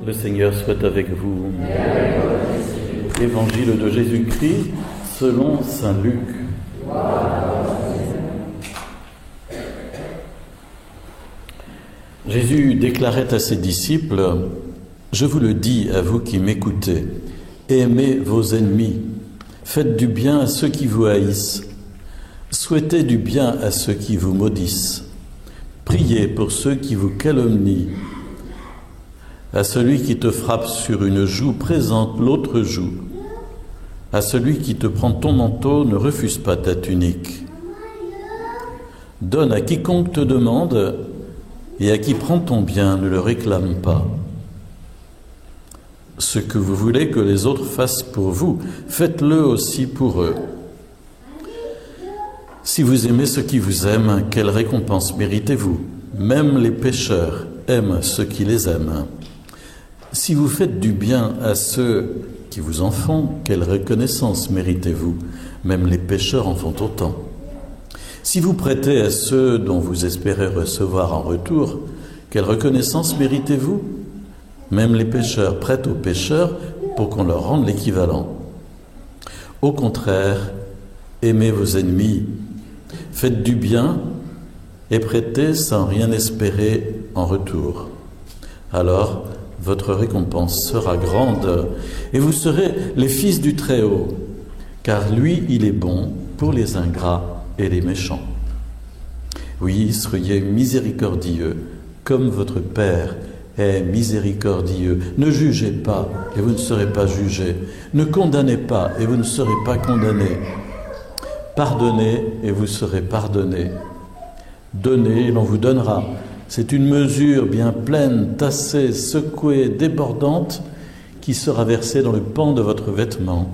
Le Seigneur soit avec vous. Évangile de Jésus-Christ selon saint Luc. Jésus déclarait à ses disciples : « Je vous le dis à vous qui m'écoutez, aimez vos ennemis, faites du bien à ceux qui vous haïssent, souhaitez du bien à ceux qui vous maudissent, priez pour ceux qui vous calomnient. À celui qui te frappe sur une joue, présente l'autre joue. À celui qui te prend ton manteau, ne refuse pas ta tunique. Donne à quiconque te demande, et à qui prend ton bien, ne le réclame pas. Ce que vous voulez que les autres fassent pour vous, faites-le aussi pour eux. Si vous aimez ceux qui vous aiment, quelle récompense méritez-vous ? Même les pécheurs aiment ceux qui les aiment. Si vous faites du bien à ceux qui vous en font, quelle reconnaissance méritez-vous ? Même les pécheurs en font autant. Si vous prêtez à ceux dont vous espérez recevoir en retour, quelle reconnaissance méritez-vous ? Même les pécheurs prêtent aux pécheurs pour qu'on leur rende l'équivalent. Au contraire, aimez vos ennemis, faites du bien et prêtez sans rien espérer en retour. Alors, votre récompense sera grande et vous serez les fils du Très-Haut, car lui, il est bon pour les ingrats et les méchants. Oui, soyez miséricordieux, comme votre Père est miséricordieux. Ne jugez pas, et vous ne serez pas jugés. Ne condamnez pas, et vous ne serez pas condamnés. Pardonnez, et vous serez pardonnés. Donnez, et l'on vous donnera. C'est une mesure bien pleine, tassée, secouée, débordante, qui sera versée dans le pan de votre vêtement.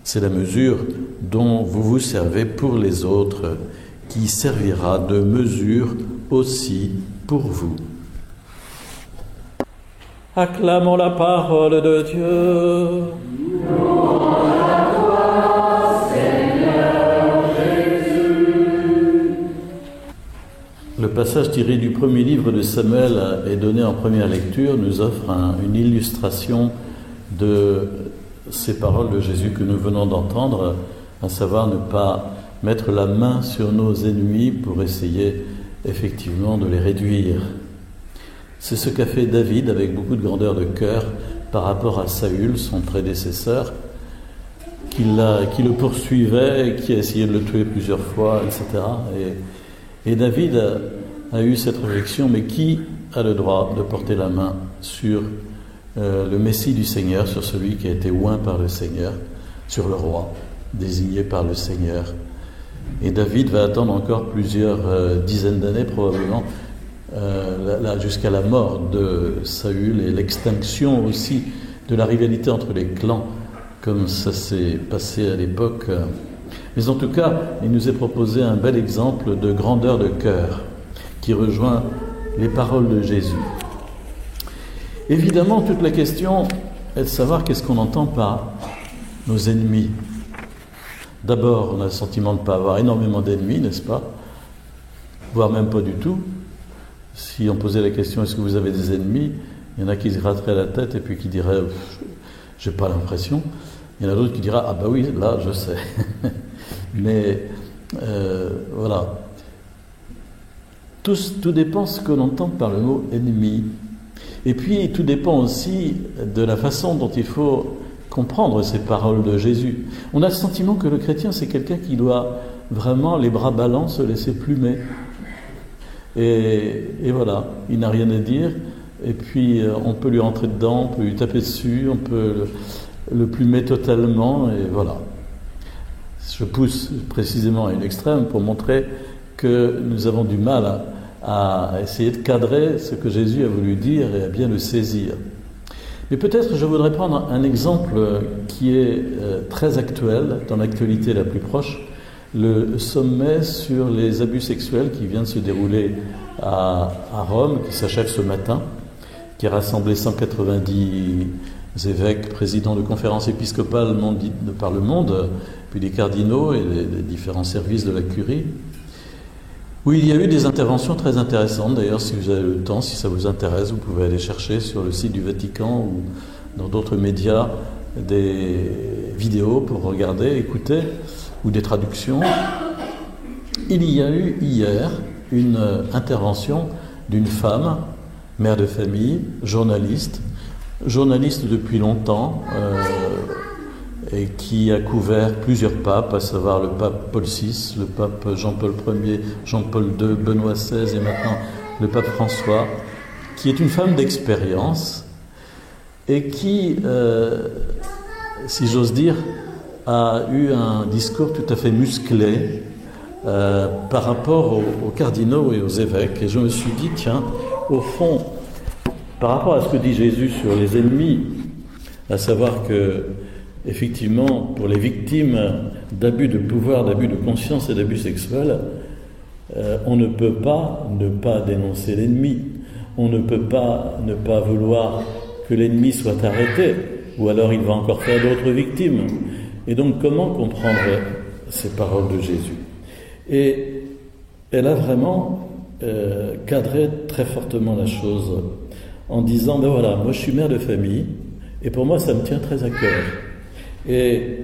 C'est la mesure dont vous vous servez pour les autres, qui servira de mesure aussi pour vous. Acclamons la parole de Dieu. Louange à toi, Seigneur Jésus. Le passage tiré du premier livre de Samuel et donné en première lecture nous offre une illustration de ces paroles de Jésus que nous venons d'entendre, à savoir ne pas mettre la main sur nos ennemis pour essayer effectivement de les réduire. C'est ce qu'a fait David avec beaucoup de grandeur de cœur par rapport à Saül, son prédécesseur, qui le poursuivait, qui a essayé de le tuer plusieurs fois, etc. Et David a eu cette réflexion, mais qui a le droit de porter la main sur le Messie du Seigneur, sur celui qui a été oint par le Seigneur, sur le roi, désigné par le Seigneur. Et David va attendre encore plusieurs dizaines d'années probablement, jusqu'à la mort de Saül et l'extinction aussi de la rivalité entre les clans, comme ça s'est passé à l'époque. Mais en tout cas, il nous est proposé un bel exemple de grandeur de cœur qui rejoint les paroles de Jésus. Évidemment, toute la question est de savoir qu'est-ce qu'on entend par nos ennemis. D'abord, on a le sentiment de ne pas avoir énormément d'ennemis, n'est-ce pas ? Voire même pas du tout. Si on posait la question « Est-ce que vous avez des ennemis ?», il y en a qui se gratteraient la tête et puis qui diraient « J'ai pas l'impression ». Il y en a d'autres qui diraient « Ah bah oui, là, je sais ». Mais voilà. Tout dépend de ce que l'on entend par le mot « ennemi ». Et puis, tout dépend aussi de la façon dont il faut comprendre ces paroles de Jésus. On a le sentiment que le chrétien, c'est quelqu'un qui doit vraiment, les bras ballants, se laisser plumer. Et voilà, il n'a rien à dire. Et puis, on peut lui rentrer dedans, on peut lui taper dessus, on peut le plumer totalement, et voilà. Je pousse précisément à une extrême pour montrer que nous avons du mal à essayer de cadrer ce que Jésus a voulu dire et à bien le saisir. Mais peut-être je voudrais prendre un exemple qui est très actuel, dans l'actualité la plus proche, le sommet sur les abus sexuels qui vient de se dérouler à Rome, qui s'achève ce matin, qui a rassemblé 190 évêques, présidents de conférences épiscopales par le monde, puis des cardinaux et des différents services de la curie, Oui, il y a eu des interventions très intéressantes. D'ailleurs, si vous avez le temps, si ça vous intéresse, vous pouvez aller chercher sur le site du Vatican ou dans d'autres médias des vidéos pour regarder, écouter, ou des traductions. Il y a eu hier une intervention d'une femme, mère de famille, journaliste depuis longtemps, et qui a couvert plusieurs papes, à savoir le pape Paul VI, le pape Jean-Paul Ier, Jean-Paul II, Benoît XVI et maintenant le pape François, qui est une femme d'expérience et qui, si j'ose dire, a eu un discours tout à fait musclé par rapport aux cardinaux et aux évêques. Et je me suis dit, tiens, au fond, par rapport à ce que dit Jésus sur les ennemis, à savoir que effectivement, pour les victimes d'abus de pouvoir, d'abus de conscience et d'abus sexuels, on ne peut pas ne pas dénoncer l'ennemi. On ne peut pas ne pas vouloir que l'ennemi soit arrêté, ou alors il va encore faire d'autres victimes. Et donc, comment comprendre ces paroles de Jésus? Et elle a vraiment cadré très fortement la chose en disant, ben voilà, moi je suis mère de famille, et pour moi ça me tient très à cœur. Et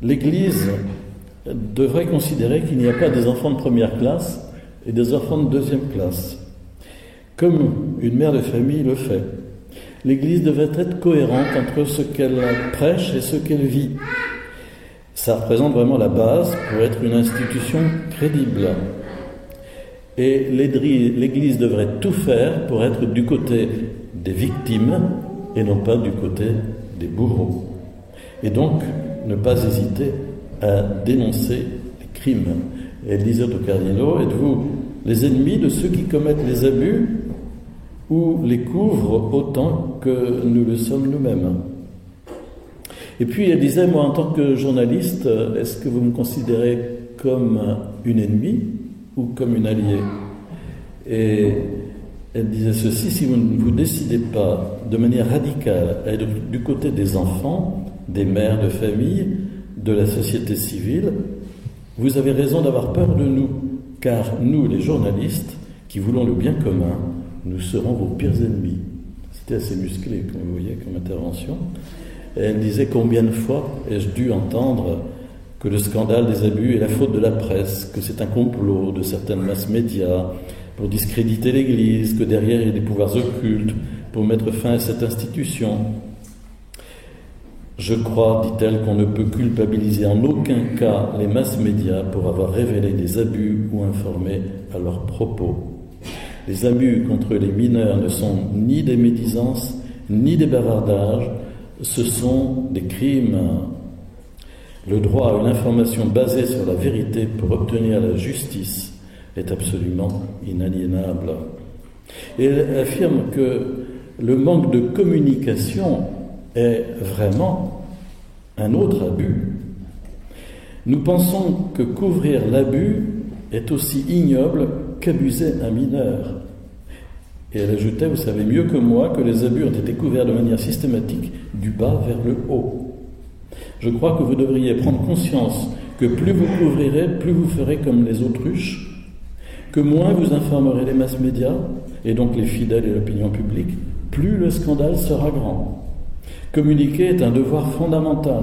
l'Église devrait considérer qu'il n'y a pas des enfants de première classe et des enfants de deuxième classe, comme une mère de famille le fait. L'Église devrait être cohérente entre ce qu'elle prêche et ce qu'elle vit. Ça représente vraiment la base pour être une institution crédible. Et l'Église devrait tout faire pour être du côté des victimes et non pas du côté des bourreaux. Et donc, ne pas hésiter à dénoncer les crimes. Et elle disait aux cardinaux, êtes-vous les ennemis de ceux qui commettent les abus ou les couvrent autant que nous le sommes nous-mêmes? Et puis elle disait, moi en tant que journaliste, est-ce que vous me considérez comme une ennemie ou comme une alliée? Et elle disait ceci, si vous ne vous décidez pas de manière radicale à être du côté des enfants, des mères de famille, de la société civile, vous avez raison d'avoir peur de nous, car nous, les journalistes, qui voulons le bien commun, nous serons vos pires ennemis. C'était assez musclé, comme vous voyez, comme intervention. Et elle disait, combien de fois ai-je dû entendre que le scandale des abus est la faute de la presse, que c'est un complot de certaines masses médias pour discréditer l'Église, que derrière il y a des pouvoirs occultes pour mettre fin à cette institution. Je crois, dit-elle, qu'on ne peut culpabiliser en aucun cas les masses médias pour avoir révélé des abus ou informé à leurs propos. Les abus contre les mineurs ne sont ni des médisances, ni des bavardages, ce sont des crimes. Le droit à une information basée sur la vérité pour obtenir la justice est absolument inaliénable. Et elle affirme que le manque de communication est vraiment un autre abus. Nous pensons que couvrir l'abus est aussi ignoble qu'abuser un mineur. Et elle ajoutait, vous savez mieux que moi que les abus ont été couverts de manière systématique du bas vers le haut. Je crois que vous devriez prendre conscience que plus vous couvrirez, plus vous ferez comme les autruches, que moins vous informerez les masses médias, et donc les fidèles et l'opinion publique, plus le scandale sera grand. Communiquer est un devoir fondamental,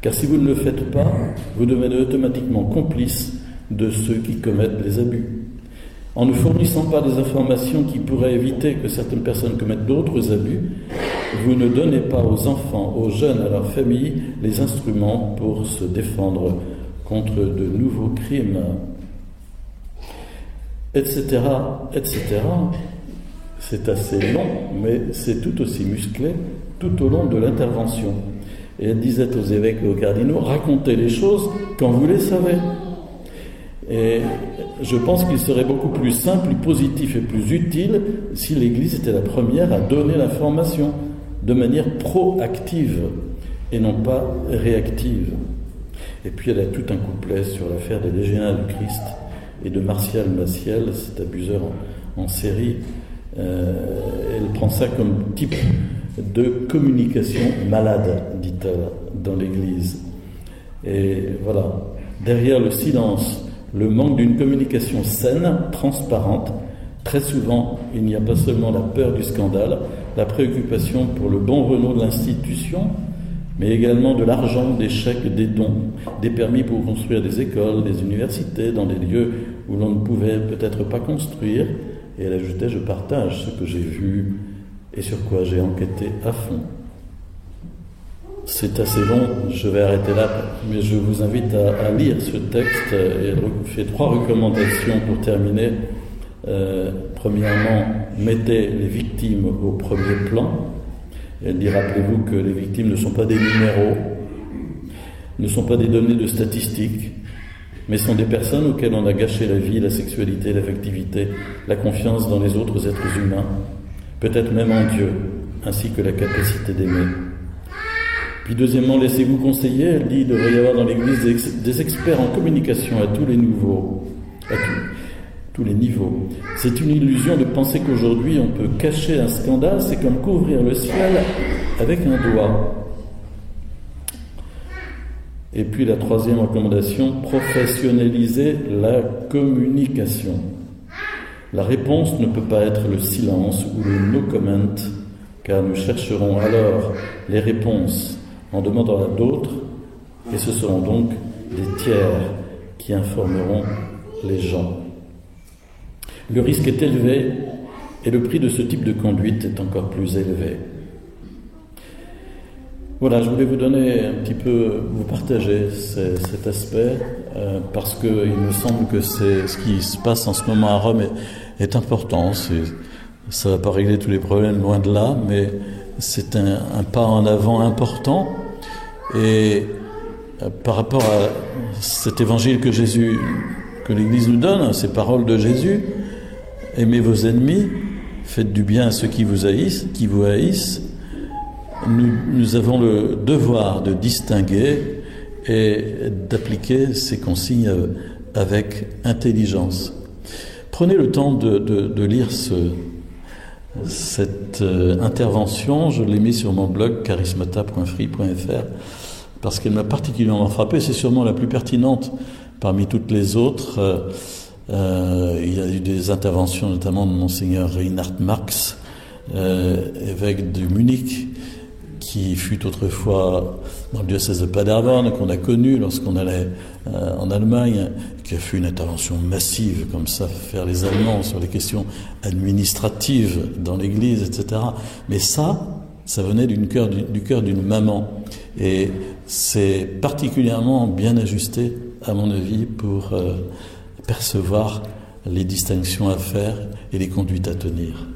car si vous ne le faites pas, vous devenez automatiquement complice de ceux qui commettent les abus. En ne fournissant pas des informations qui pourraient éviter que certaines personnes commettent d'autres abus, vous ne donnez pas aux enfants, aux jeunes, à leurs familles, les instruments pour se défendre contre de nouveaux crimes, etc., etc. C'est assez long, mais c'est tout aussi musclé tout au long de l'intervention. Et elle disait aux évêques et aux cardinaux, racontez les choses quand vous les savez. Et je pense qu'il serait beaucoup plus simple, plus positif et plus utile si l'Église était la première à donner l'information de manière proactive et non pas réactive. Et puis elle a tout un couplet sur l'affaire des légionnaires du Christ et de Martial Maciel, cet abuseur en série. Elle prend ça comme type de communication malade, dit-elle, dans l'Église. Et voilà, derrière le silence le manque d'une communication saine, transparente. Très souvent, il n'y a pas seulement la peur du scandale, la préoccupation pour le bon renom de l'institution, mais également de l'argent, des chèques, des dons, des permis pour construire des écoles, des universités, dans des lieux où l'on ne pouvait peut-être pas construire. Et elle ajoutait, je partage ce que j'ai vu et sur quoi j'ai enquêté à fond. C'est assez long, je vais arrêter là, mais je vous invite à lire ce texte et je fais 3 recommandations pour terminer. Premièrement, mettez les victimes au premier plan. Elle dit, rappelez-vous que les victimes ne sont pas des numéros, ne sont pas des données de statistiques, mais sont des personnes auxquelles on a gâché la vie, la sexualité, l'affectivité, la confiance dans les autres êtres humains, peut-être même en Dieu, ainsi que la capacité d'aimer. Puis deuxièmement, laissez-vous conseiller. Elle dit, il devrait y avoir dans l'Église des experts en communication à tous les niveaux. Tous les niveaux. C'est une illusion de penser qu'aujourd'hui on peut cacher un scandale, c'est comme couvrir le ciel avec un doigt. Et puis la 3e recommandation, professionnaliser la communication. La réponse ne peut pas être le silence ou le no comment, car nous chercherons alors les réponses en demandant à d'autres, et ce seront donc des tiers qui informeront les gens. Le risque est élevé et le prix de ce type de conduite est encore plus élevé. Voilà, je voulais vous donner un petit peu, vous partager cet aspect, parce qu'il me semble que c'est ce qui se passe en ce moment à Rome est important. Ça ne va pas régler tous les problèmes, loin de là, mais c'est un pas en avant important. Et par rapport à cet évangile que l'Église nous donne, ces paroles de Jésus, aimez vos ennemis, faites du bien à ceux qui vous haïssent. Nous avons le devoir de distinguer et d'appliquer ces consignes avec intelligence. Prenez le temps de lire cette intervention. Je l'ai mis sur mon blog charismata.free.fr parce qu'elle m'a particulièrement frappé. C'est sûrement la plus pertinente parmi toutes les autres. Il y a eu des interventions notamment de Monseigneur Reinhard Marx, évêque de Munich, qui fut autrefois dans le diocèse de Paderborn, qu'on a connu lorsqu'on allait en Allemagne, qui a fait une intervention massive comme ça, faire les Allemands sur les questions administratives dans l'Église, etc. Mais ça venait du cœur d'une maman. Et c'est particulièrement bien ajusté, à mon avis, pour percevoir les distinctions à faire et les conduites à tenir.